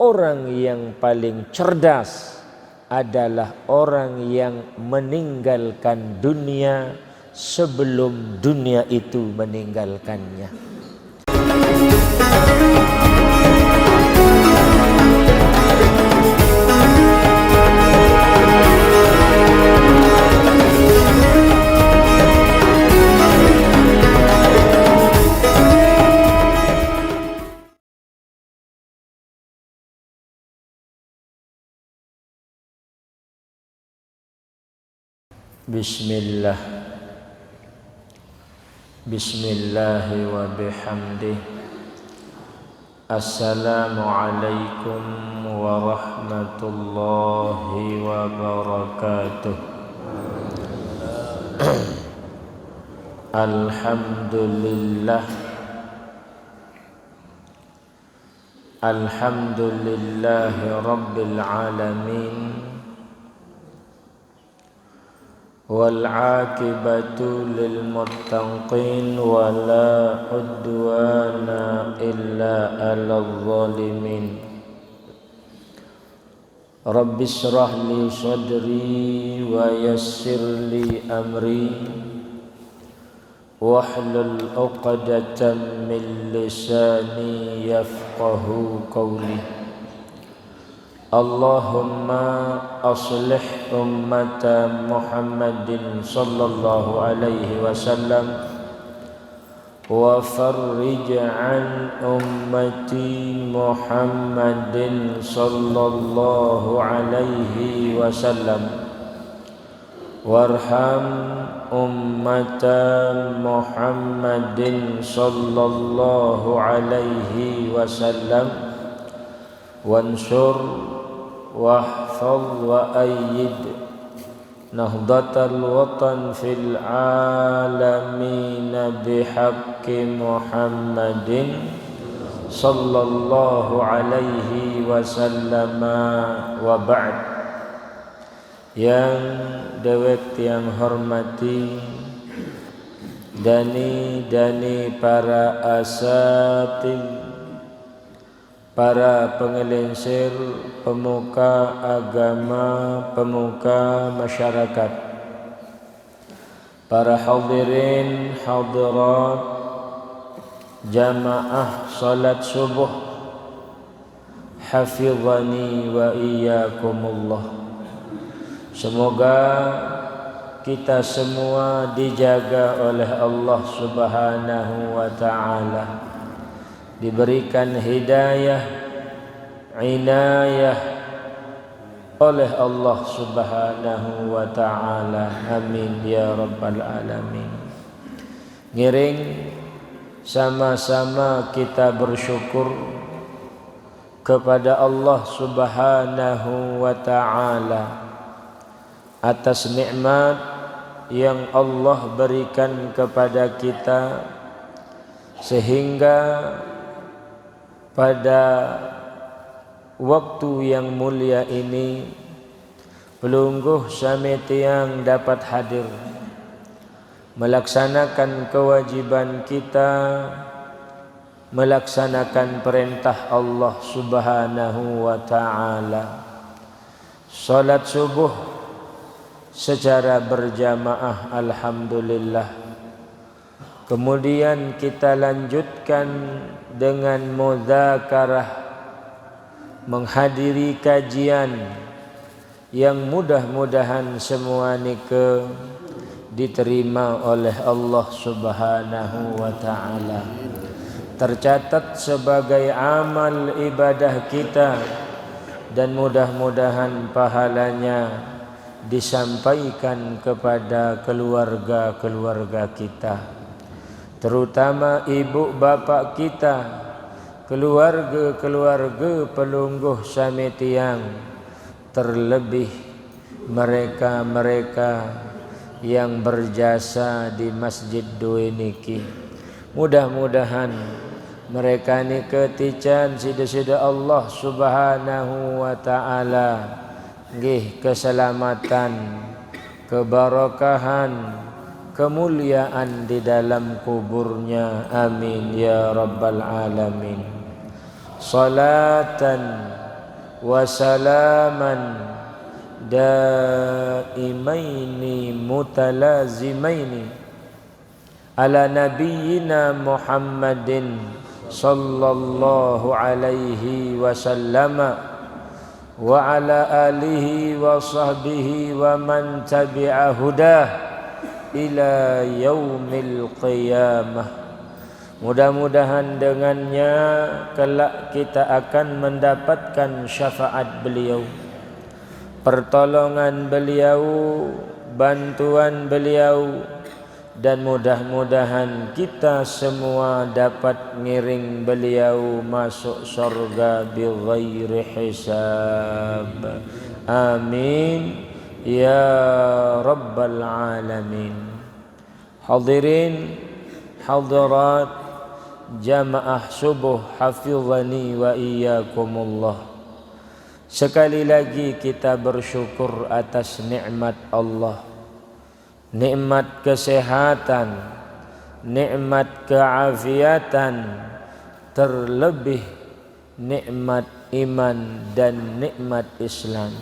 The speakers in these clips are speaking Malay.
orang yang paling cerdas adalah orang yang meninggalkan dunia sebelum dunia itu meninggalkannya. Bismillah. Bismillahi wa bihamdih. Assalamualaikum warahmatullahi wabarakatuh. Alhamdulillah. Alhamdulillahi rabbil alamin. والعاقبة للمتقين ولا عدوان إلا على الظالمين رب اشرح لي صدري ويسر لي أمري واحلل عقدة من لساني يفقه قولي Allahumma aslih ummata Muhammadin sallallahu alaihi wasallam wa farrij an ummati Muhammadin sallallahu alaihi wasallam warham ummata Muhammadin sallallahu alaihi wasallam wansur wahfaz wa ayyid nahdatal watan fil alamin bihaqqi Muhammadin sallallahu alaihi wasallam wa ba'd. Yang dewek yang hormati dani para asatid, para pengelinsir, pemuka agama, pemuka masyarakat, para hadirin hadirat jamaah salat subuh, hafizani wa iyyakumullah. Semoga kita semua dijaga oleh Allah Subhanahu wa ta'ala, diberikan hidayah, inayah oleh Allah Subhanahu wa ta'ala. Amin ya rabbal alamin. Ngiring sama-sama kita bersyukur kepada Allah Subhanahu wa ta'ala atas nikmat yang Allah berikan kepada kita, sehingga pada waktu yang mulia ini pelungguh sami tiang dapat hadir melaksanakan kewajiban kita, melaksanakan perintah Allah Subhanahu wa ta'ala, salat subuh secara berjamaah, alhamdulillah. Kemudian kita lanjutkan dengan mudzakarah, menghadiri kajian yang mudah-mudahan semua nike diterima oleh Allah Subhanahu wa ta'ala, tercatat sebagai amal ibadah kita, dan mudah-mudahan pahalanya disampaikan kepada keluarga-keluarga kita, terutama ibu bapak kita, keluarga-keluarga pelungguh sami tiang, terlebih mereka-mereka yang berjasa di Masjid Dua niki. Mudah-mudahan mereka ni ketican sida-sida Allah Subhanahu wa ta'ala nggih keselamatan, keberkahan, kemuliaan di dalam kuburnya. Amin ya rabbal alamin. Salatan wa salaman daimaini mutalazimaini ala nabiyyina Muhammadin sallallahu alaihi wasallama wa ala alihi wa sahbihi wa man tabi'a hudah ila yaumil qiyamah. Mudah-mudahan dengannya kelak kita akan mendapatkan syafaat beliau, pertolongan beliau, bantuan beliau, dan mudah-mudahan kita semua dapat ngiring beliau masuk surga bighairi hisab. Amin ya rabbal alamin. Hadirin hadirat jamaah subuh hafizani wa iyyakumullah. Sekali lagi kita bersyukur atas nikmat Allah, nikmat kesehatan, nikmat keafiatan, terlebih nikmat iman dan nikmat Islam,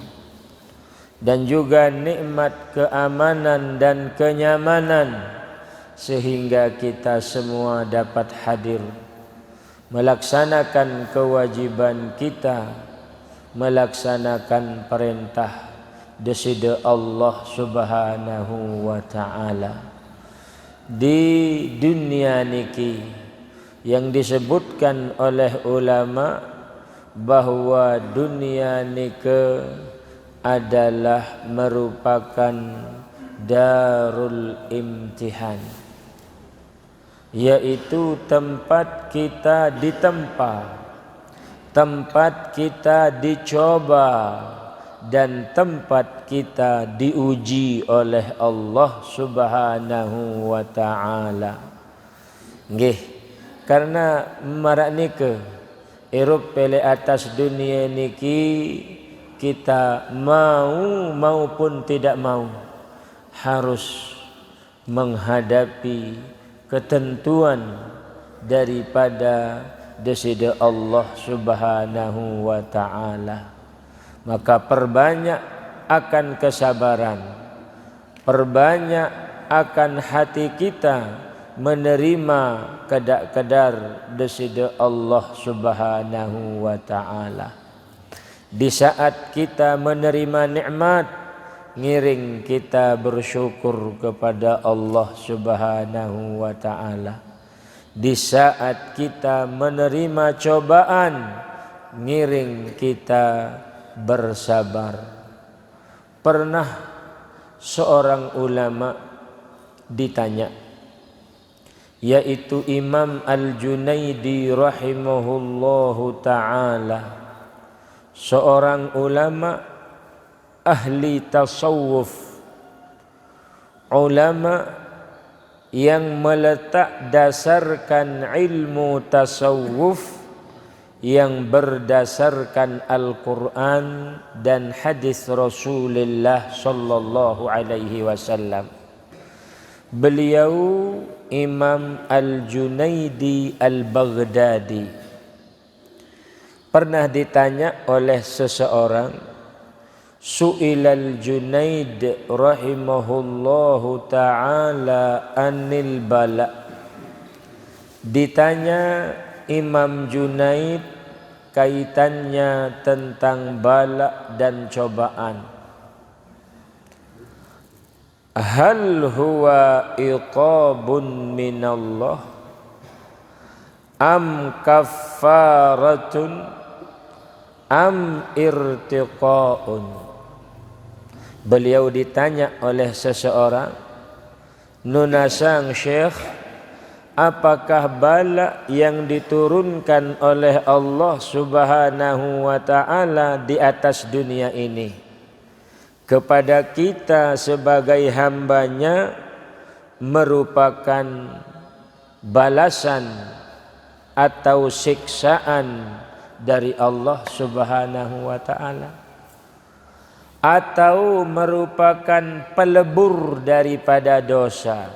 dan juga nikmat keamanan dan kenyamanan, sehingga kita semua dapat hadir melaksanakan kewajiban kita, melaksanakan perintah desida Allah Subhanahu wa ta'ala. Di dunia niki yang disebutkan oleh ulama bahwa dunia niki adalah merupakan darul imtihan, yaitu tempat kita ditempa, tempat kita dicoba, dan tempat kita diuji oleh Allah Subhanahu wa ta'ala. Nggih, karena marak nike irup pele atas dunia niki, kita mau maupun tidak mau harus menghadapi ketentuan daripada desida Allah Subhanahu wa ta'ala. Maka perbanyak akan kesabaran, perbanyak akan hati kita menerima kadar-kadar desida Allah Subhanahu wa ta'ala. Di saat kita menerima nikmat, ngiring kita bersyukur kepada Allah Subhanahu wa ta'ala. Di saat kita menerima cobaan, ngiring kita bersabar. Pernah seorang ulama ditanya, yaitu Imam Al-Junaidi rahimahullahu ta'ala, seorang ulama ahli tasawuf, ulama yang meletak dasarkan ilmu tasawuf yang berdasarkan Al-Quran dan hadis Rasulullah sallallahu alaihi wasallam. Beliau Imam Al-Junaidi Al-Baghdadi pernah ditanya oleh seseorang, Su'ilal Junaid rahimahullahu ta'ala anil bala. Ditanya Imam Junaid kaitannya tentang bala dan cobaan. Hal huwa iqabun minallah am kaffaratun am irtiqaun. Beliau ditanya oleh seseorang, Nunasang Syekh, apakah bala yang diturunkan oleh Allah Subhanahu wa ta'ala di atas dunia ini kepada kita sebagai hambanya merupakan balasan atau siksaan dari Allah Subhanahu wa ta'ala, atau merupakan pelebur daripada dosa,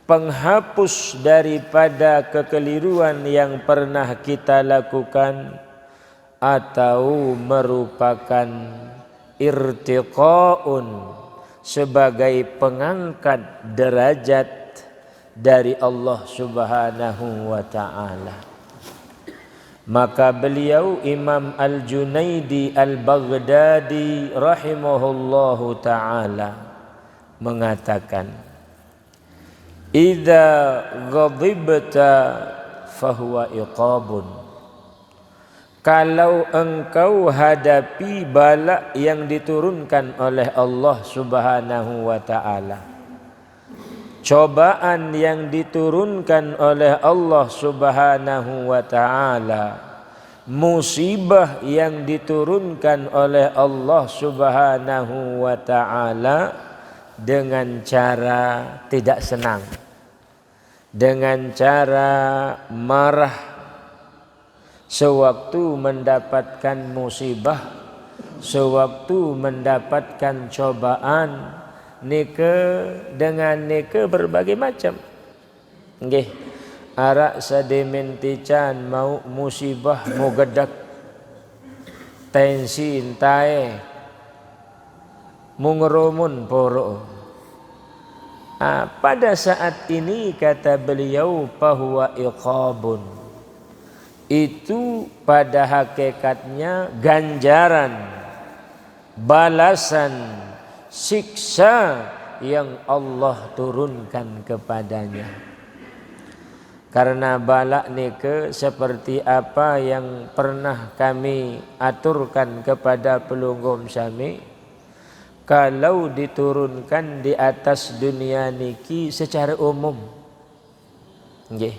penghapus daripada kekeliruan yang pernah kita lakukan, atau merupakan irtiqaun sebagai pengangkat derajat dari Allah Subhanahu wa taala. Maka beliau Imam Al-Junaidi Al-Baghdadi rahimahullahu taala mengatakan, idza ghadibta fahuwa iqabun. Kalau engkau hadapi bala yang diturunkan oleh Allah Subhanahu wa taala, cobaan yang diturunkan oleh Allah Subhanahu wa taala, musibah yang diturunkan oleh Allah Subhanahu wa taala dengan cara tidak senang, dengan cara marah sewaktu mendapatkan musibah, sewaktu mendapatkan cobaan, dengan berbagai macam. Nggih, arak sedementican mau musibah mau gedak, tensi intae mungerumun poro. Pada saat ini kata beliau bahwa iqabun itu pada hakikatnya ganjaran, balasan, siksa yang Allah turunkan kepadanya. Karena balak nike seperti apa yang pernah kami aturkan kepada pelunggum sami, kalau diturunkan di atas dunia niki secara umum, nggih,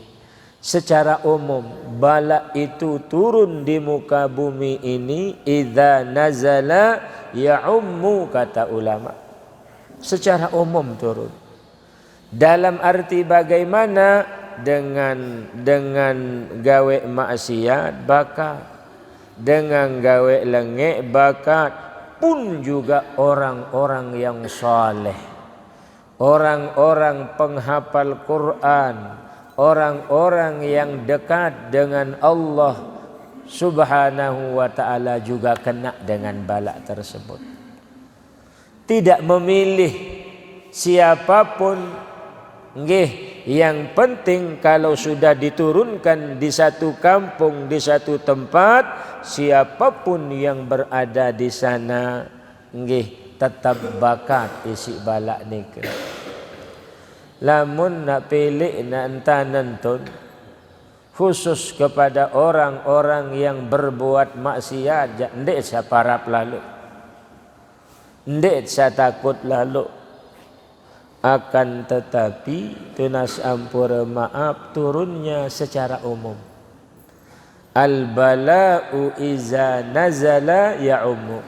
secara umum bala itu turun di muka bumi ini idza nazala ya'ummu, kata ulama, secara umum turun. Dalam arti bagaimana? Dengan gawe maksiat bakat, dengan gawe lengek bakat, pun juga orang-orang yang saleh, orang-orang penghafal Quran, orang-orang yang dekat dengan Allah Subhanahu wa ta'ala juga kena dengan balak tersebut. Tidak memilih siapapun, nggih, yang penting kalau sudah diturunkan di satu kampung, di satu tempat, siapapun yang berada di sana, nggih, tetap bakat isi balak nika. Lamun nak pilih nak entanantun khusus kepada orang-orang yang berbuat maksiat, ndek saya parap lalu, ndek saya takut lalu. Akan tetapi tunas ampura maaf turunnya secara umum. Al-bala'u iza nazala ya'ummu.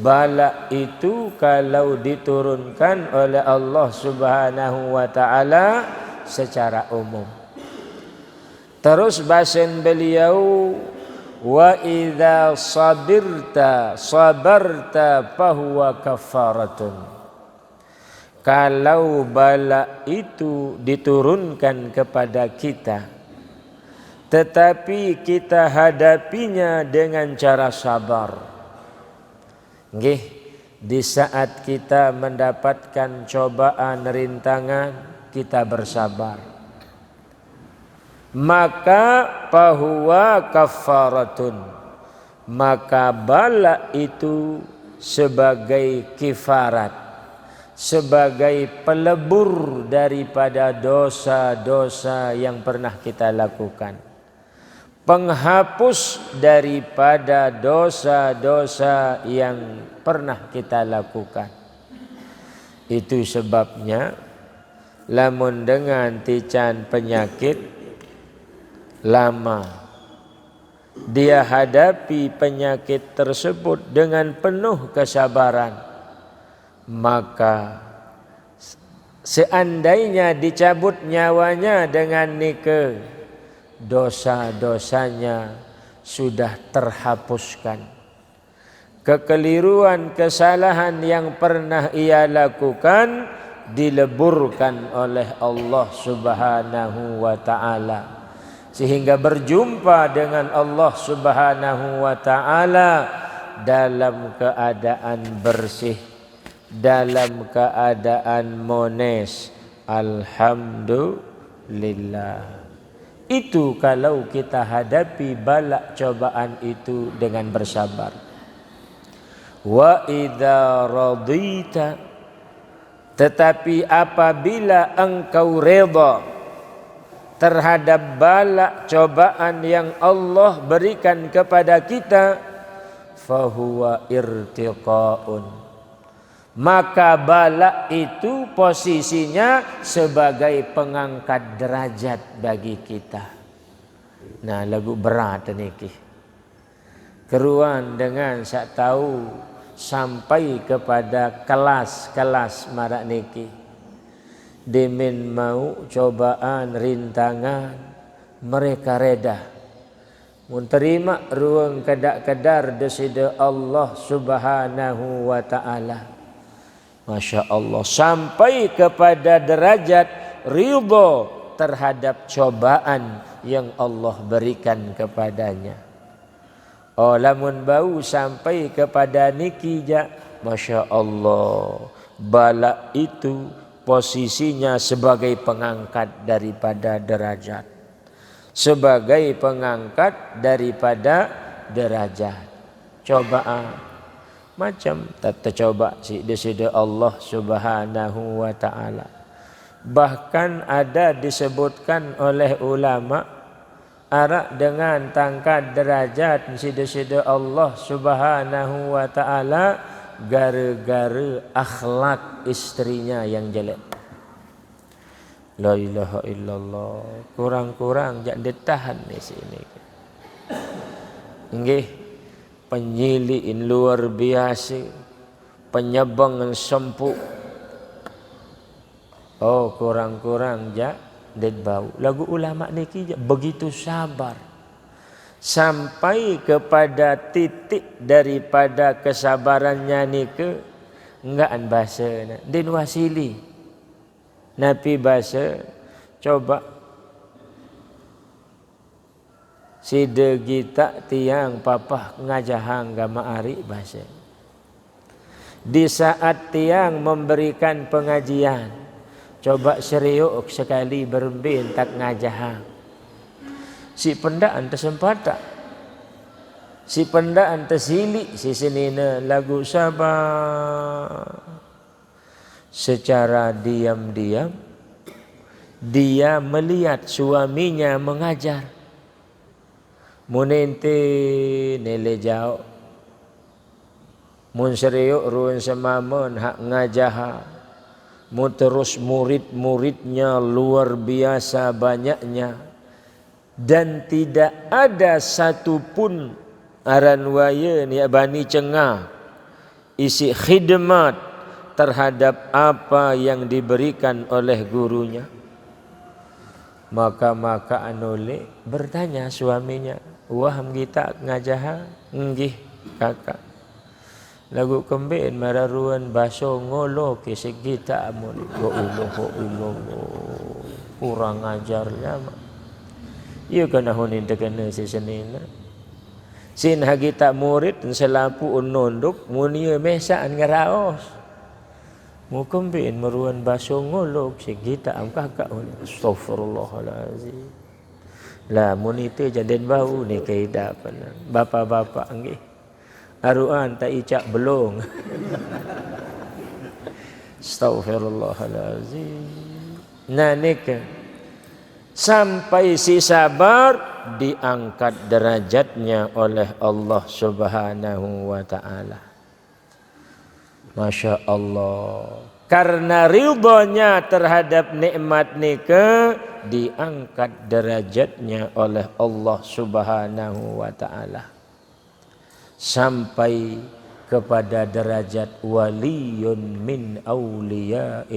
Bala itu kalau diturunkan oleh Allah Subhanahu wa ta'ala secara umum. Terus bahasan beliau, wa idza sabarta fahuwa kafaratun. Kalau bala itu diturunkan kepada kita, tetapi kita hadapinya dengan cara sabar. Nggih, di saat kita mendapatkan cobaan, rintangan, kita bersabar, maka fahuwa kafaratun, maka bala itu sebagai kifarat, sebagai pelebur daripada dosa-dosa yang pernah kita lakukan, penghapus daripada dosa-dosa yang pernah kita lakukan. Itu sebabnya lamun dengan tican penyakit lama, dia hadapi penyakit tersebut dengan penuh kesabaran, maka seandainya dicabut nyawanya dengan nike, dosa-dosanya sudah terhapuskan. Kekeliruan, kesalahan yang pernah ia lakukan dileburkan oleh Allah Subhanahu wa ta'ala. sehingga berjumpa dengan Allah Subhanahu wa taala dalam keadaan bersih, dalam keadaan mones. Alhamdulillah. Itu kalau kita hadapi bala cobaan itu dengan bersabar. Wa idza radita, tetapi apabila engkau redha terhadap bala cobaan yang Allah berikan kepada kita, fahuwa irtiqaun, maka bala itu posisinya sebagai pengangkat derajat bagi kita. Nah, lagu berat niki. Keruan dengan sak tahu sampai kepada kelas-kelas marak niki. Demin mau cobaan, rintangan, mereka reda menerima ruang kedak-kedar desida Allah Subhanahu wa taala. Masya Allah, sampai kepada derajat ridho terhadap cobaan yang Allah berikan kepadanya. Oh, lamun bau sampai kepada niki ja, Masya Allah, bala itu posisinya sebagai pengangkat daripada derajat, sebagai pengangkat daripada derajat. Cobaan macam tercoba si desida Allah Subhanahu wa taala. Bahkan ada disebutkan oleh ulama arak dengan tangkat derajat si desida Allah Subhanahu wa taala gara-gara akhlak istrinya yang jelek. La ilaha illallah. Kurang-kurang jak ditahan di sini. Nggih. Penyiliin luar biasa, penyebangan sempuk. Oh, kurang-kurang ja det bau. Lagu ulama niki begitu sabar sampai kepada titik daripada kesabarannya nike enggaan bahasa den wasili. Nabi bahasa coba sida kita tiang papah ngajahang gama ari bahasa. Di saat tiang memberikan pengajian, coba seriuk sekali berbin tak ngajahang. Si pendaan tersempata, si pendaan tersili, si senina lagu sabar. Secara diam-diam dia melihat suaminya mengajar. Munente nele jauh mun seriuk ruan semamun hak ngajaha mun terus murid-muridnya luar biasa banyaknya dan tidak ada satupun aran waya ni bani cengah isi khidmat terhadap apa yang diberikan oleh gurunya. Maka anole bertanya suaminya, waham kita ngajaha nggih kakak. Lagu kembin mararuan baso ngolo ke segita amuli. Kurang ajarnya mak. Iya kana hunin tekena si senina. Sin hagita murid selapu unonduk munia mesaan ngaraos. Mu kembin maruan baso ngolo segita am kakak. Astagfirullahalazim. Lah munite jaden bau ni kaidapan. Bapa-bapa nggih. Aruan tak icak belum. Astaghfirullahalazim. Nah nika sampai si sabar diangkat derajatnya oleh Allah Subhanahu wa taala. Masya Allah. Karena ridhonya terhadap nikmat nika diangkat derajatnya oleh Allah Subhanahu wa taala. Sampai kepada derajat waliyun min awliyaillah.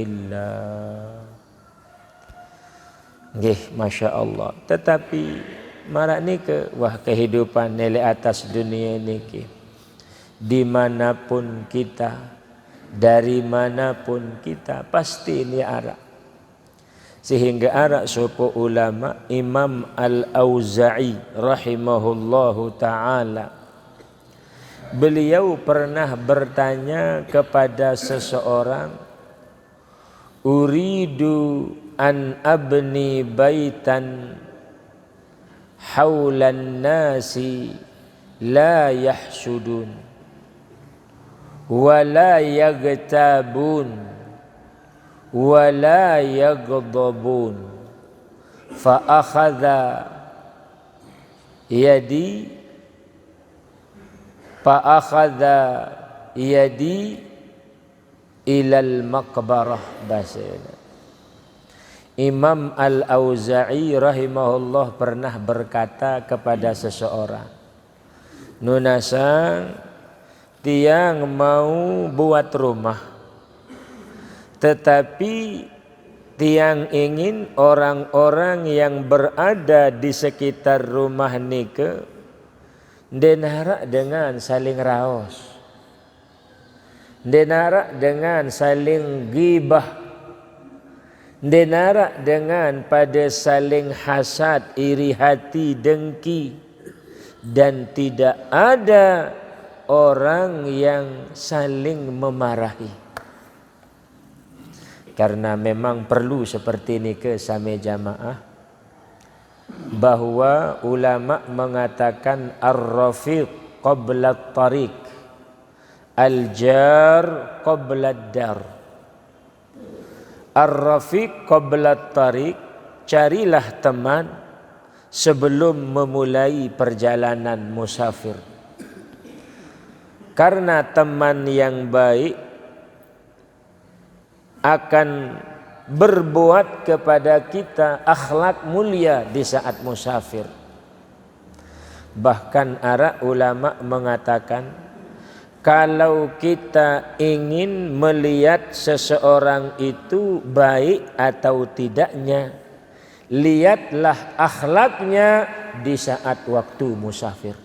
Nggih, Masya Allah. Tetapi marak nike wah kehidupan nilai atas dunia niki. Dimanapun kita, dari manapun kita pasti ini arah. Sehingga arak sopo ulama Imam Al-Auza'i rahimahullahu ta'ala, beliau pernah bertanya kepada seseorang, uridu an abni baitan haulan nasi la yahsudun wa la yagtabun wa la yaghdabun fa akhadha yadi ilal maqbarah. Bahasa Imam Al-Auza'i rahimahullah pernah berkata kepada seseorang, nunasang tiang mau buat rumah, tetapi tiang ingin orang-orang yang berada di sekitar rumah nike denara dengan saling raos, denara dengan saling gibah, denara dengan pada saling hasad, iri hati, dengki, dan tidak ada orang yang saling memarahi. Karena memang perlu seperti ini ke sami jamaah, bahwa ulama mengatakan ar-rafiq qabla at-tariq, al-jar qabla ad-dar. Ar-rafiq qabla at-tariq, carilah teman sebelum memulai perjalanan musafir. Karena teman yang baik akan berbuat kepada kita akhlak mulia di saat musafir. Bahkan para ulama mengatakan, kalau kita ingin melihat seseorang itu baik atau tidaknya, lihatlah akhlaknya di saat waktu musafir.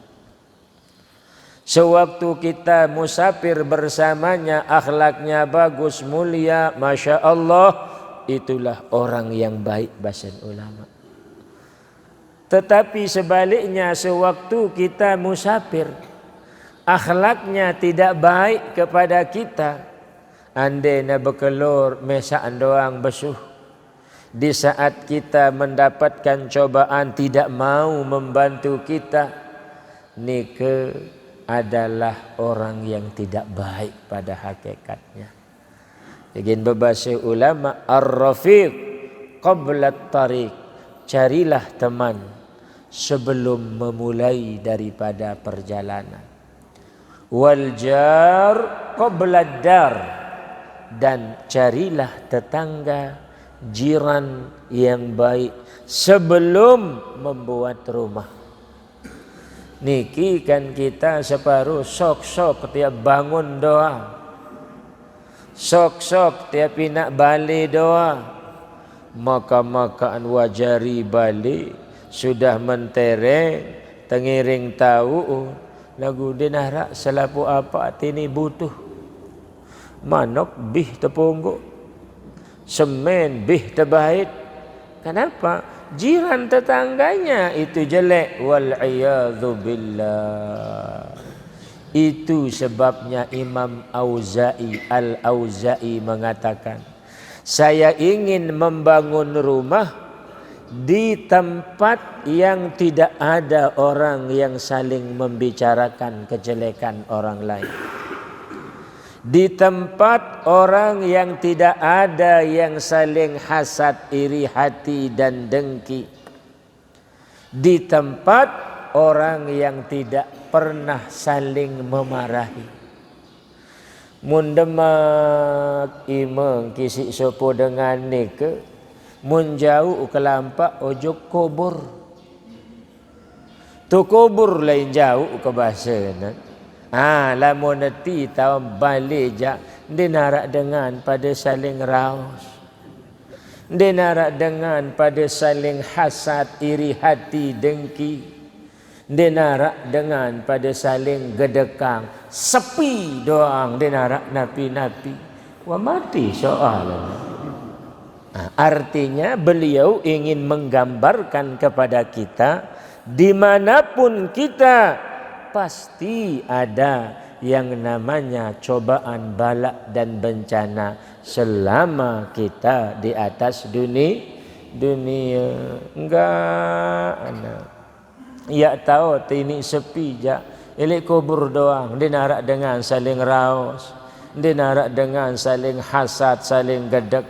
Sewaktu kita musafir bersamanya akhlaknya bagus, mulia, Masya Allah, itulah orang yang baik bahasa ulama. Tetapi sebaliknya sewaktu kita musafir akhlaknya tidak baik kepada kita, andainya bekelur mesaan doang besuh, di saat kita mendapatkan cobaan tidak mau membantu kita, nike adalah orang yang tidak baik pada hakikatnya. Jadi berbahasa ulama ar-rafiq qabla at-tariq, carilah teman sebelum memulai daripada perjalanan. Wal jar qabla ad-dar, dan carilah tetangga, jiran yang baik sebelum membuat rumah. Niki kan kita separuh sok-sok tiap bangun doa, sok-sok tiap nak balik doa, maka-makaan wajari balik sudah mentereng tengiring tahu lagu denara selapu apa tini butuh manok bih tepunggu semen bih tebait. Kenapa? Jiran tetangganya itu jelek, wal iyadzu billah. Itu sebabnya Imam Al-Auza'i mengatakan, saya ingin membangun rumah di tempat yang tidak ada orang yang saling membicarakan kejelekan orang lain, di tempat orang yang tidak ada yang saling hasad, iri hati dan dengki, di tempat orang yang tidak pernah saling memarahi. Mun demak imeng kisi sopo dengan nike, mun jauh ke lampak ojo kubur. Tu kubur lain jauh ke bahasa na. Lamun nanti tahu balik jak dinarak dengan pada saling raus, dinarak dengan pada saling hasad, iri hati, dengki, dinarak dengan pada saling gedekang, sepi doang dinarak napi-napi. Wah mati soalnya. Nah, artinya beliau ingin menggambarkan kepada kita, dimanapun kita pasti ada yang namanya cobaan, bala dan bencana selama kita di atas dunia. Enggak ana. Ya tahu ini sepi je. Elok kubur doang. Dia narak dengan saling raus. Dia narak dengan saling hasad, saling gedek.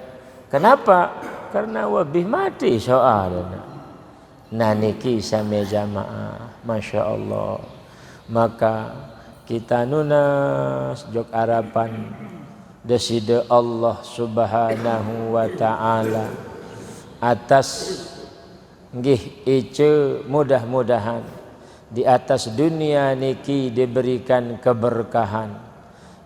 Kenapa? Karena wabih mati soalnya. Nah niki sami jamaah, Masya Allah. Maka kita nunas jok harapan deside Allah Subhanahu wa taala atas nggih ice mudah-mudahan di atas dunia niki diberikan keberkahan.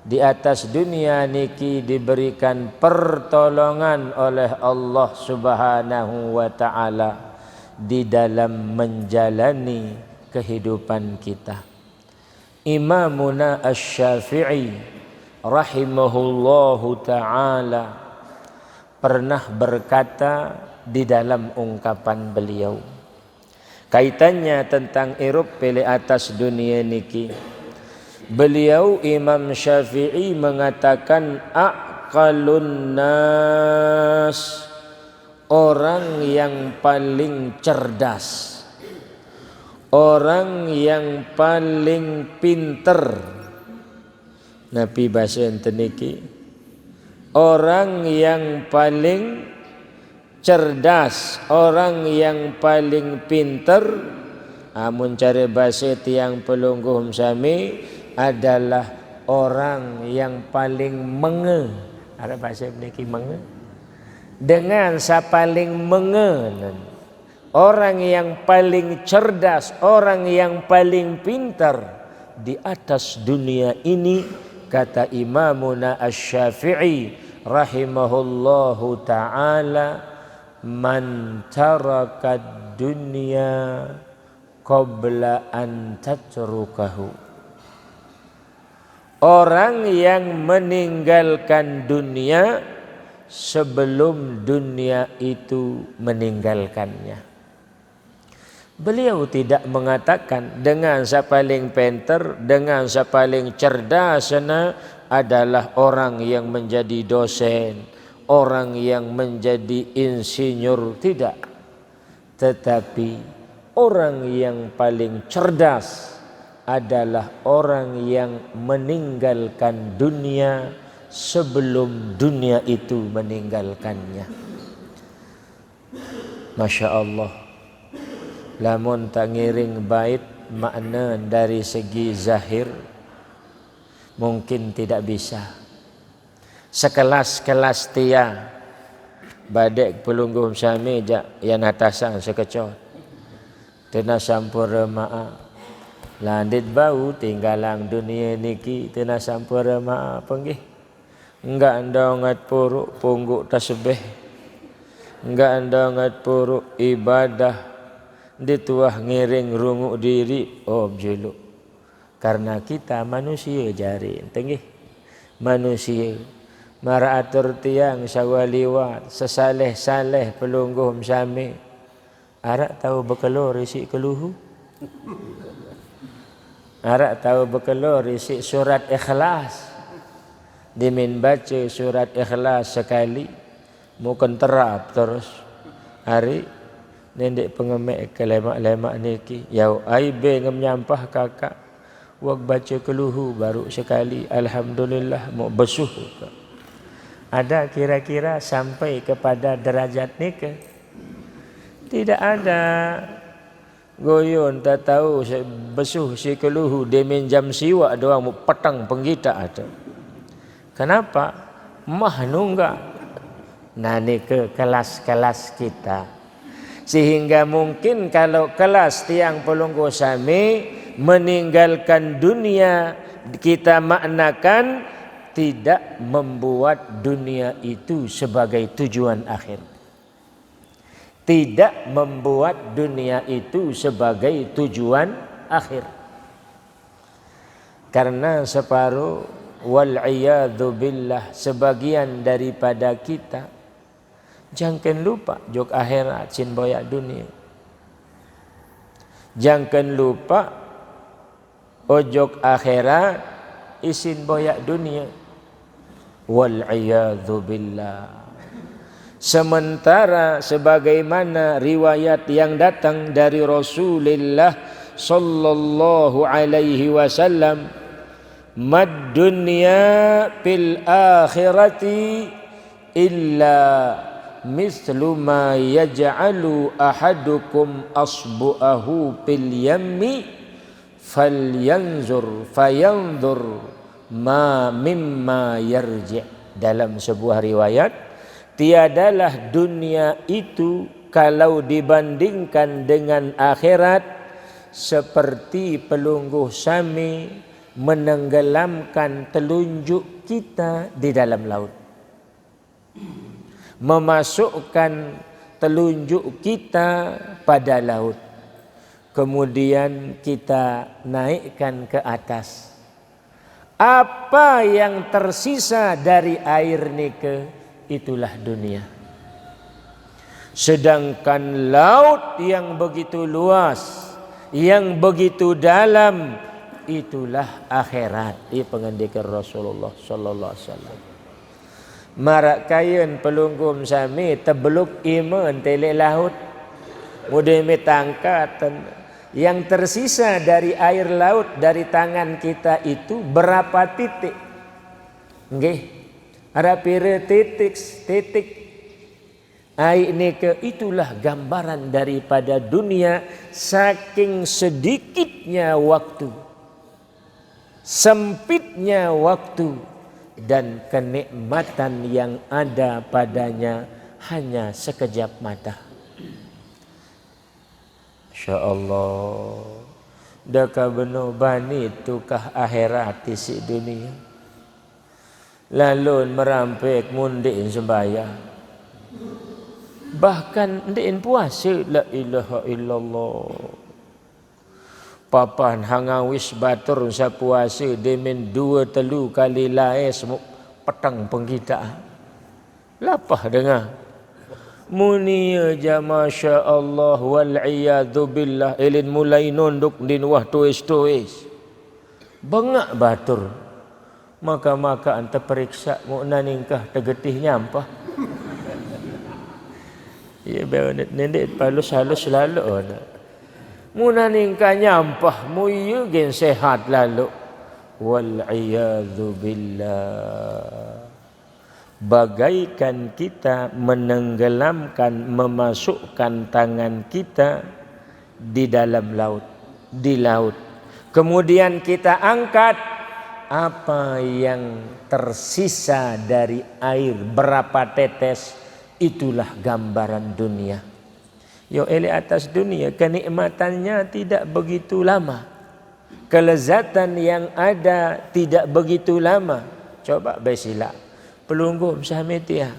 Di atas dunia niki diberikan pertolongan oleh Allah Subhanahu wa taala di dalam menjalani kehidupan kita. Imamuna Asy-Syafi'i rahimahullahu taala pernah berkata di dalam ungkapan beliau kaitannya tentang irup pilih atas dunia niki. Beliau Imam Syafi'i mengatakan aqalun nas, orang yang paling cerdas, orang yang paling pinter. Nabi bahasa enten iki, orang yang paling cerdas, orang yang paling pinter. Amun cari bahasa tiang pelungguh sami adalah orang yang paling menge. Ada bahasa niki menge. Dengan sa paling menge. Orang yang paling cerdas, orang yang paling pintar di atas dunia ini, kata Imamuna Asy-Syafi'i rahimahullahu taala, man tarakad dunya qabla an tatrukahu. Orang yang meninggalkan dunia sebelum dunia itu meninggalkannya. Beliau tidak mengatakan dengan sa paling pintar, dengan sa paling cerdas adalah orang yang menjadi dosen, orang yang menjadi insinyur, tidak. Tetapi orang yang paling cerdas adalah orang yang meninggalkan dunia sebelum dunia itu meninggalkannya. Masya Allah. Lamun tak ngiring bait makna dari segi zahir mungkin tidak bisa. Sekelas-kelas tia badek pelungguh sami jak yang atasan sekecot. Tena sampura ma'a. Landit bau tinggalang dunia niki tena sampura ma'a penggih. Enggak ndongat puruk pungguk tasbih. Enggak ndongat puruk ibadah. Dituah ngiring runguk diri jeluk. Karena kita manusia jari tenggih. Manusia mara atur tiang sawaliwat sesaleh-saleh pelungguh sami. Arak tahu bekelor isi keluhu. Arak tahu bekelor isi surat Ikhlas. Dimin baca surat Ikhlas sekali mungkin terap terus hari nendek pengemek ke lemak-lemak niki yau aibe ngem nyampah kakak wak baca keluhu baru sekali alhamdulillah mau besuh. Ada kira-kira sampai kepada derajat nika? Tidak ada. Goyon tak tahu besuh si keluhu demin jam siwa doang mau petang penggita ada. Kenapa? Mah nunggak. Nah ini ke kelas-kelas kita. Sehingga mungkin kalau kelas tiang pelungguh sami meninggalkan dunia, kita maknakan tidak membuat dunia itu sebagai tujuan akhir. Tidak membuat dunia itu sebagai tujuan akhir. Karena separuh wal'iyadzu billah sebagian daripada kita Jangan lupa jok akhirat sin boyak dunia. Jangan lupa ojok akhirat isin boyak dunia. Wal iyadzu billah. Sementara sebagaimana riwayat yang datang dari Rasulullah sallallahu alaihi wasallam, mad dunya fil akhirati illa mislu ma yaj'alu ahadukum asbu'ahu fil yammi fayanzur ma mimma yarji'. Dalam sebuah riwayat, tiadalah dunia itu kalau dibandingkan dengan akhirat seperti pelungguh sami menenggelamkan telunjuk kita di dalam laut. Memasukkan telunjuk kita pada laut. Kemudian kita naikkan ke atas. Apa yang tersisa dari air nike, itulah dunia. Sedangkan laut yang begitu luas, yang begitu dalam, itulah akhirat. Ini pengendikan Rasulullah sallallahu alaihi wasallam. Marak kayen pelunggum sami tebeluk iman telek laut. Mudah metangkatan. Yang tersisa dari air laut dari tangan kita itu berapa titik? Nggih. Ada pira titik air nike, itulah gambaran daripada dunia. Saking sedikitnya waktu, sempitnya waktu, dan kenikmatan yang ada padanya hanya sekejap mata. Masya Allah. Daka benar bani tukah akhirat isi dunia. Lalu merampik mundiin sembahyang. Bahkan ndin puasa. La ilaha illallah. Papan hangawis batur sa puasa demen 2-3 kali laes petang pengkitaan. Lapah dengar. Muni aja masya Allah wal iyadzu billah elin mulai nunduk din wah tuis. Bengak batur. Maka anta periksa mu naningkah tegetih nyampah. Ya beunit nendek halus lalu ona. Mu naningkah nyampah mu ieu gen sehat lalu. Wal iyadzu billah. Bagaikan kita menenggelamkan, memasukkan tangan kita di dalam laut, di laut. Kemudian kita angkat, apa yang tersisa dari air, berapa tetes, itulah gambaran dunia. Yo ele atas dunia, kenikmatannya tidak begitu lama. Kelezatan yang ada tidak begitu lama. Coba besila. Pelunggum sahmetia.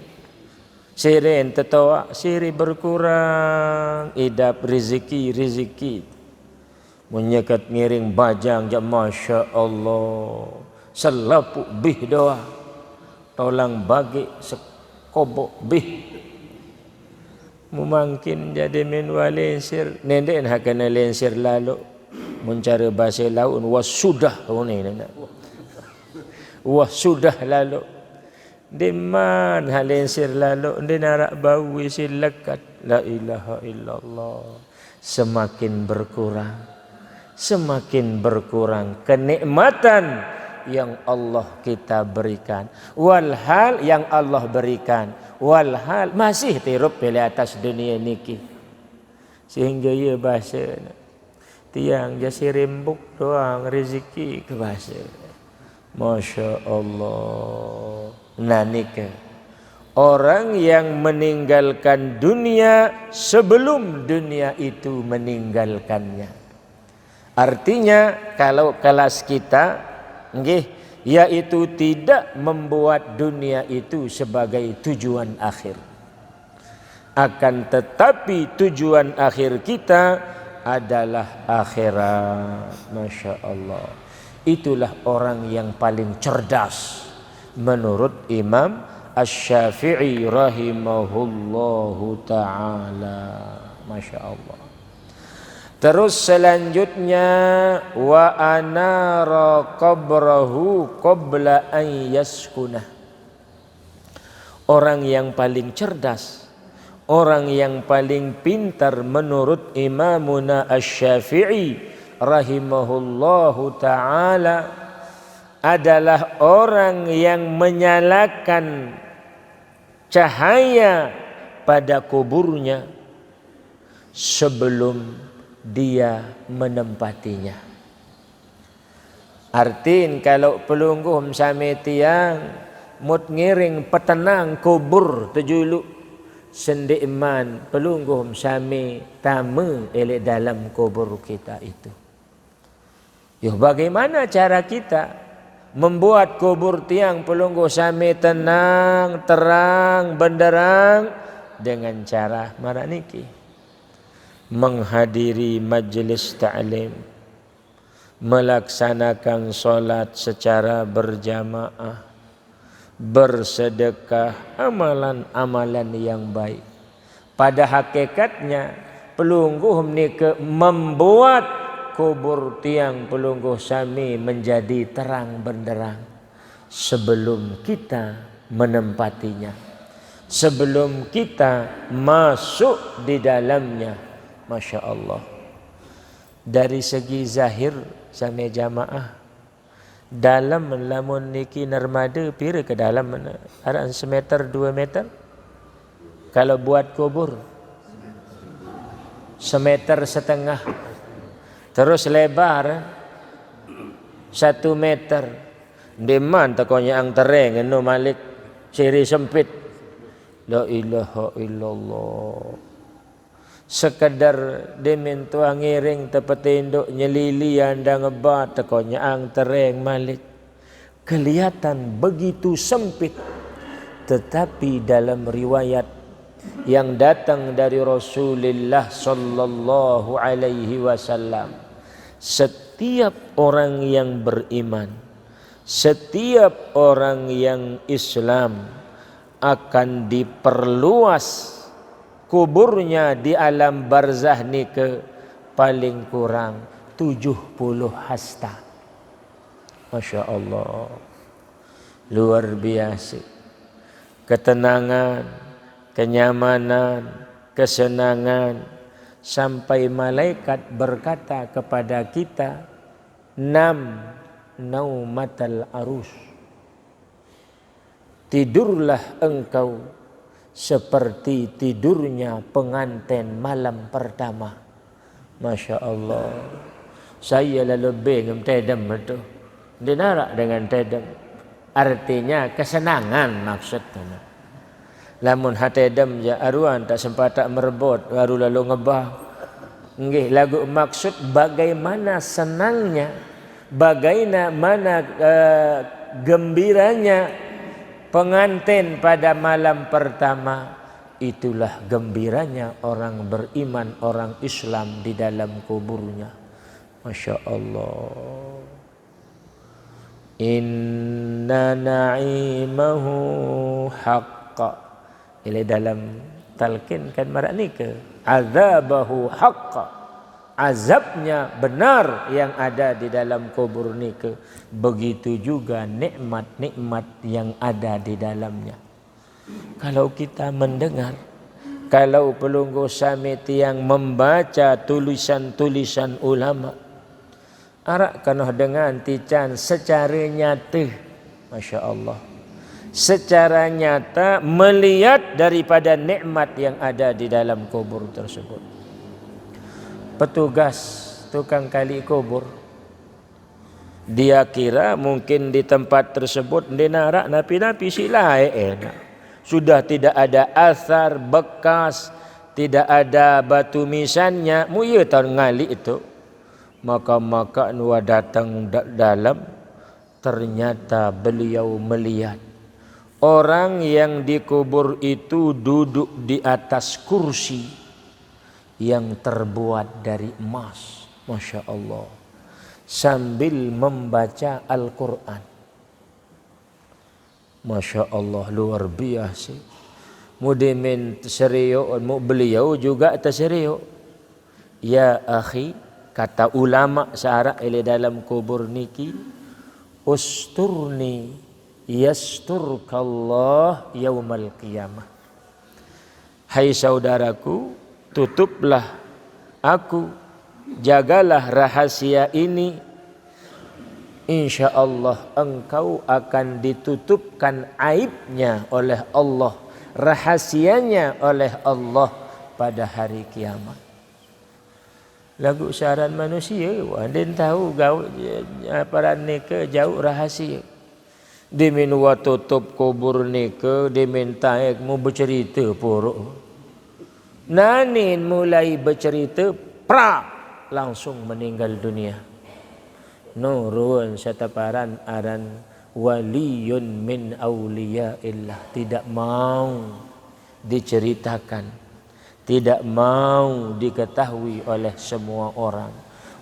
Sirin tetawa, siri berkurang, idap rezeki. Menyekat ngiring bajang jam masya Allah. Selapuk bih doa. Tolong bagi sekobok bih. Mungkin jadi minwa lensir. Nendek nak kena lensir lalu. Mencari bahasa laut. Wah sudah. Wah sudah lalu. Diman halensir lalu di narak bau isi lekat. La ilaha illallah. Semakin berkurang kenikmatan yang Allah kita berikan, walhal yang Allah berikan, walhal masih tirup di atas dunia niki. Sehingga ia bahasa tiang jasi rembuk doang rezeki ke bahasa. Masya Allah. Nanika orang yang meninggalkan dunia sebelum dunia itu meninggalkannya. Artinya kalau kelas kita nggih, yaitu tidak membuat dunia itu sebagai tujuan akhir. Akan tetapi tujuan akhir kita adalah akhirat. Masya Allah. Itulah orang yang paling cerdas menurut Imam Asy-Syafi'i rahimahullahu ta'ala. Masya Allah. Terus selanjutnya wa anara qabrahu qabla an yaskuna. Orang yang paling cerdas, orang yang paling pintar menurut Imamuna Asy-Syafi'i rahimahullahu ta'ala adalah orang yang menyalakan cahaya pada kuburnya sebelum dia menempatinya. Artin kalau pelungguh sami tiang mut ngiring petenang kubur tejuluk sendik iman pelungguh sami tamu elek dalam kubur kita itu. Yuh bagaimana cara kita membuat kubur tiang pelungguh sami tenang, terang, benderang dengan cara maraniki menghadiri majlis ta'lim, melaksanakan solat secara berjamaah, bersedekah, amalan-amalan yang baik. Pada hakikatnya pelungguh nike membuat kubur tiang pelungguh sami menjadi terang benderang sebelum kita menempatinya, sebelum kita masuk di dalamnya. Masya Allah. Dari segi zahir sami jamaah dalam lamun niki narmada pira ke dalam mana? Ada semeter 2 meter. Kalau buat kubur semeter setengah. Terus lebar 1 meter. Deman takonya ang tereng eno malik ciri sempit. La ilaha illallah. Sekedar demen tuang ngiring tepetinduk nyelili anda ngebat takonya ang tereng malik. Kelihatan begitu sempit. Tetapi dalam riwayat yang datang dari Rasulullah sallallahu alaihi wasallam, setiap orang yang beriman, setiap orang yang Islam akan diperluas kuburnya di alam barzah ni ke paling kurang 70 hasta. Masya Allah. Luar biasa. Ketenangan, kenyamanan, kesenangan, sampai malaikat berkata kepada kita, nam naumatal arus, tidurlah engkau seperti tidurnya pengantin malam pertama. Masya Allah. Saya lebih dengan tedem itu, dinarak dengan tedem, artinya kesenangan maksudnya. Lamun hatedem ja aruan tak sempat tak merebut baru lalu ngebah. Nggih lagu maksud bagaimana senangnya, bagaimana gembiranya pengantin pada malam pertama. Itulah gembiranya orang beriman, orang Islam di dalam kuburnya. Masya Allah. Inna na'imahu haqqa. Ini dalam talqin kan marak ni ke azabahu haqqa, azabnya benar yang ada di dalam kubur ni ke. Begitu juga nikmat-nikmat yang ada di dalamnya. Kalau kita mendengar, kalau pelungguh sami yang membaca tulisan-tulisan ulama, arak kanoh dengan tican secara nyata, Masya Allah, secara nyata melihat daripada nikmat yang ada di dalam kubur tersebut. Petugas tukang kali kubur, dia kira mungkin di tempat tersebut dinarak napi-napi silai enak. Sudah tidak ada asar bekas, tidak ada batu misannya, muya tahun ngali itu. Maka nuwa datang dalam, ternyata beliau melihat orang yang dikubur itu duduk di atas kursi yang terbuat dari emas. Masya Allah. Sambil membaca Al-Quran. Masya Allah, luar biasa. Mudimin terseriuk, beliau juga terseriuk. Ya akhi, kata ulama searah ile dalam kubur niki, usturni yasturkallah yaumal qiyamah. Hai saudaraku, tutuplah aku, jagalah rahasia ini. Insya Allah engkau akan ditutupkan aibnya oleh Allah, rahasianya oleh Allah pada hari kiamat. Lagu syarat manusia, wadin tahu gaul paran nika jauh rahasia. Dimin wa tutup kubur nika, diminta mau bercerita porok. Nanin mulai bercerita, langsung meninggal dunia. Nurun sataparan aran waliyun min auliyaillah, tidak mau diceritakan, tidak mau diketahui oleh semua orang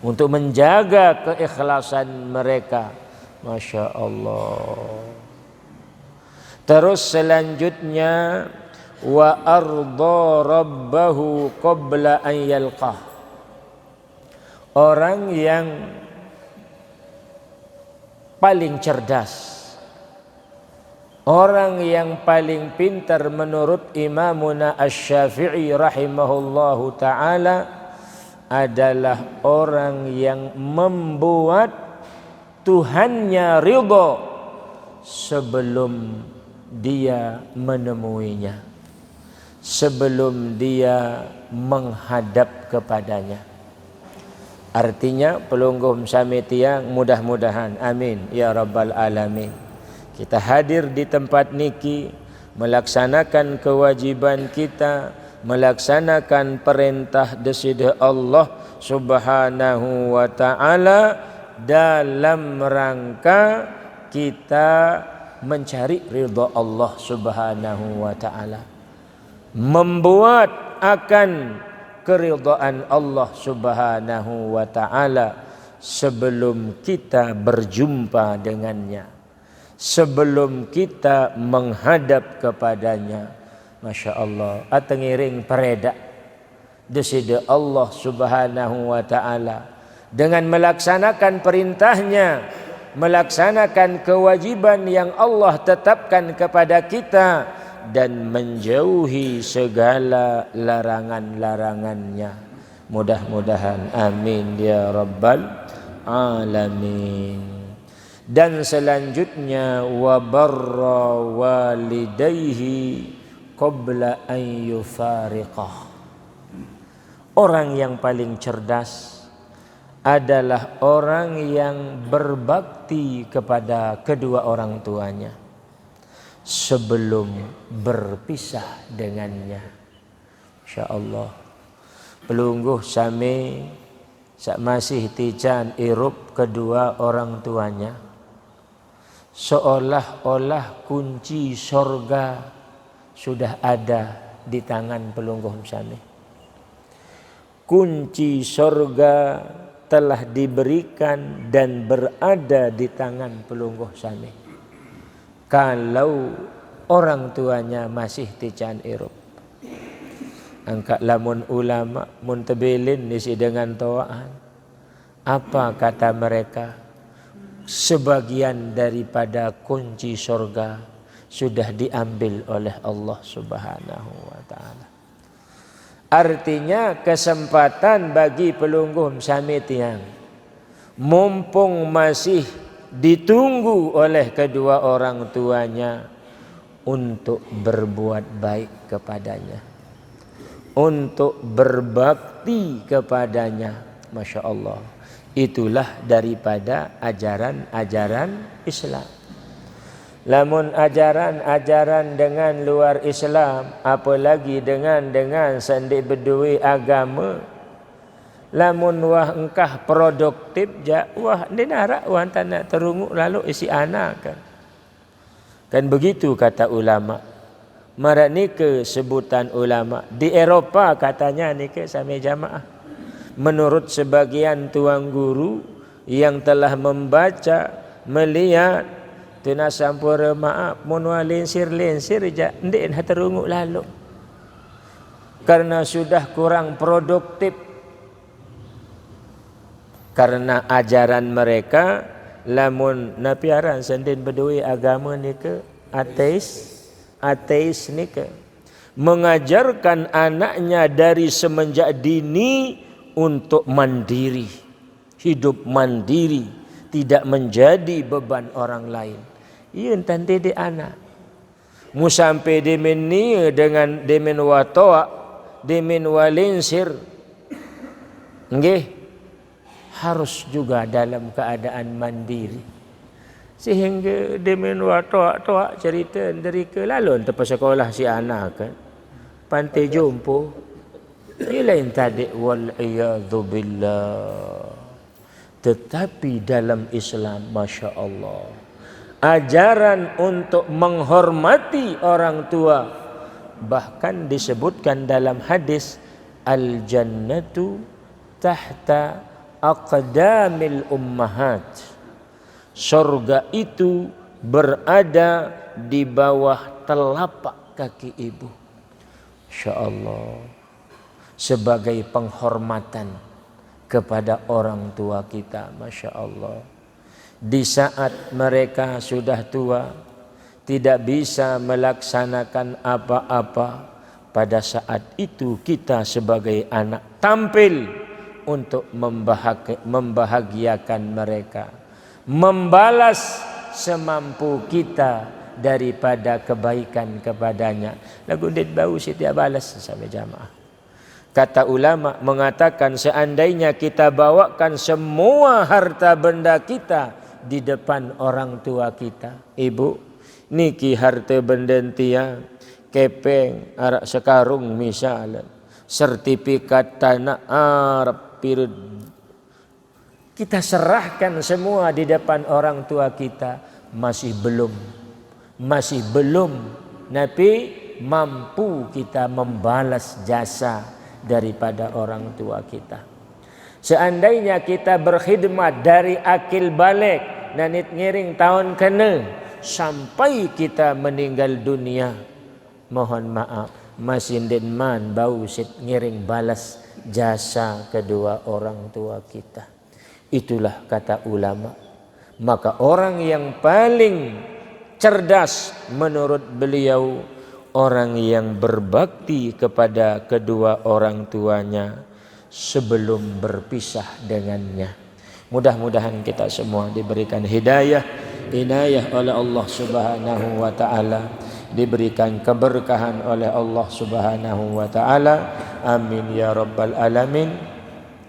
untuk menjaga keikhlasan mereka. Masya Allah. Terus selanjutnya wa arda rabbahu qabla an yalqah. Orang yang paling cerdas, orang yang paling pintar menurut Imamuna Asy-Syafi'i rahimahullahu ta'ala adalah orang yang membuat Tuhannya ridha sebelum dia menemuinya, sebelum dia menghadap kepadanya. Artinya pelungguh sami tiang, mudah-mudahan amin ya rabbal alamin, kita hadir di tempat niki melaksanakan kewajiban kita, melaksanakan perintah desida Allah subhanahu wa ta'ala dalam rangka kita mencari ridha Allah subhanahu wa ta'ala, membuat akan keridhaan Allah subhanahu wa ta'ala sebelum kita berjumpa dengannya, sebelum kita menghadap kepadanya. Masya Allah, atengiring pereda desida Allah subhanahu wa ta'ala dengan melaksanakan perintahnya, melaksanakan kewajiban yang Allah tetapkan kepada kita dan menjauhi segala larangan-larangannya. Mudah-mudahan amin ya rabbal alamin. Dan selanjutnya wa barra walidayhi qabla an yufariqah. Orang yang paling cerdas adalah orang yang berbakti kepada kedua orang tuanya sebelum berpisah dengannya. Insya Allah. Pelungguh sami sak masih tijan irup kedua orang tuanya, seolah-olah kunci sorga sudah ada di tangan pelungguh sami. Kunci sorga telah diberikan dan berada di tangan pelungguh sami. Kalau orang tuanya masih tijan irup, angkat lamun ulama muntabilin isi dengan toaan. Apa kata mereka? Sebagian daripada kunci surga sudah diambil oleh Allah subhanahu wa ta'ala. Artinya kesempatan bagi pelungguh sami tiang, mumpung masih ditunggu oleh kedua orang tuanya untuk berbuat baik kepadanya, untuk berbakti kepadanya. Masya Allah, itulah daripada ajaran-ajaran Islam. Lamun ajaran-ajaran dengan luar Islam, apalagi dengan sandi bedui agama, lamun wah engkah produktif ja wah dinara wah tanah terungu lalu isi anak kan begitu kata ulama. Mara nike sebutan ulama di Eropa katanya nike sami jamaah, menurut sebagian tuan guru yang telah membaca melihat Tuna sampura maaf mun lensir je ndek nah terunguk lalu. Karena sudah kurang produktif. Karena ajaran mereka lamun napiaran sendin bedui agama ni ke ateis ni ke mengajarkan anaknya dari semenjak dini untuk mandiri, hidup mandiri, tidak menjadi beban orang lain. Ia entan didik anak. Mu sampai demen ni dengan demen watoa, demen walinsir. Nggih. Harus juga dalam keadaan mandiri. Sehingga demen watoa cerita dari ke lalu tempat sekolah si anak kan. Pantai jumpo. Ia lain tadi wal iyadzu billah. Tetapi dalam Islam Masya Allah, ajaran untuk menghormati orang tua, bahkan disebutkan dalam hadis al-jannatu tahta aqdamil ummahat. Surga itu berada di bawah telapak kaki ibu. Masya Allah. Sebagai penghormatan kepada orang tua kita. Masya Allah. Di saat mereka sudah tua, tidak bisa melaksanakan apa-apa, pada saat itu kita sebagai anak tampil untuk membahagiakan mereka, membalas semampu kita daripada kebaikan kepadanya. Lagu dit bau setiap balas sampai jamaah. Kata ulama mengatakan seandainya kita bawakan semua harta benda kita di depan orang tua kita, ibu, niki harta benda tia, kepeng, arak sekarung misalnya, sertifikat tanah Arab pirud, kita serahkan semua di depan orang tua kita, masih belum tapi mampu kita membalas jasa daripada orang tua kita. Seandainya kita berkhidmat dari akil balik nanit ngiring tahun kena sampai kita meninggal dunia, mohon maaf masih denman bau sit ngiring balas jasa kedua orang tua kita. Itulah kata ulama. Maka orang yang paling cerdas menurut beliau, orang yang berbakti kepada kedua orang tuanya sebelum berpisah dengannya. Mudah-mudahan kita semua diberikan hidayah, inayah oleh Allah Subhanahu wa taala, diberikan keberkahan oleh Allah Subhanahu wa taala. Amin ya rabbal alamin.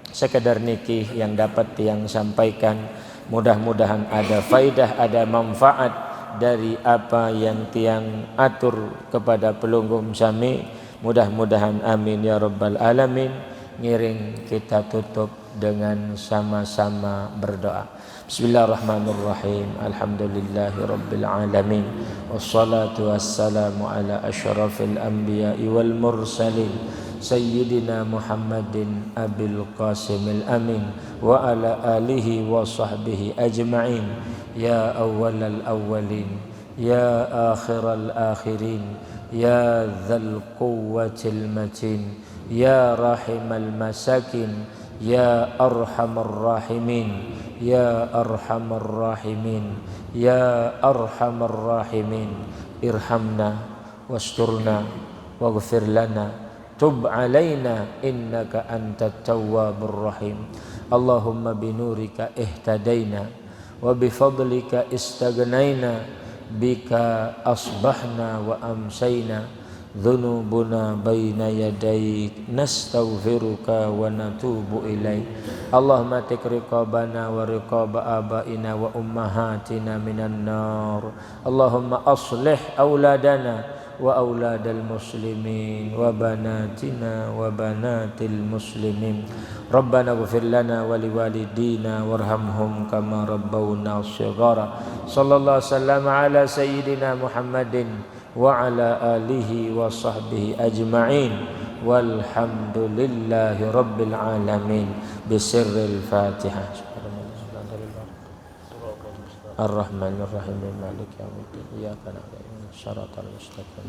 Sekedar niki yang dapat yang sampaikan, mudah-mudahan ada faidah, ada manfaat dari apa yang tiang atur kepada pelunggum sami. Mudah-mudahan amin ya rabbal alamin. Ngiring kita tutup dengan sama-sama berdoa. Bismillahirrahmanirrahim. Alhamdulillahi rabbil alamin. Wassalatu wassalamu ala asyrafil anbiya'i wal mursalin Sayyidina Muhammadin Abil Qasimil Amin wa ala alihi wa sahbihi ajma'in. Ya awwalal awwalin, ya akhiral akhirin, ya dzal quwwatil matin, ya rahimal masakin, ya arhamar rahimin, ya arhamar rahimin, ya arhamar rahimin. Irhamna wasturna waghfir lana, tub alaina innaka antat tawwabur rahim. Allahumma binurika ihtadaina wa bifadlika istagnaina, bika asbahna wa amsayna, dhunubuna baina yadaik, nastaghfiruka wa natubu ilaik. Allahumma tik riqabana wa riqaba abaina wa ummahatina minan nar. Allahumma aslih auladana wa auladal muslimin wa banatina wa banatil muslimin. Rabbana ighfir lana wa liwalidina warhamhum kama rabbawna shighara. Sallallahu alaihi wasallam ala sayyidina Muhammadin wa ala alihi wa sahbihi ajma'in. Walhamdulillahi rabbil alamin. Bisirril Fatihah. Ar-Rahmanir Rahim Maliki Yaumiddin. Iyyaka na'budu wa iyyaka nasta'in. Shiratal mustaqim.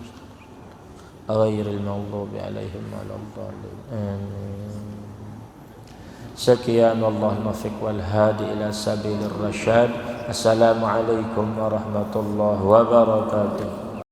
Ghairil maghdubi 'alaihim waladdallin. Amin. Sekian Allahumma fiq wal hadi ila sabilir rasyad. Assalamualaikum warahmatullahi wabarakatuh.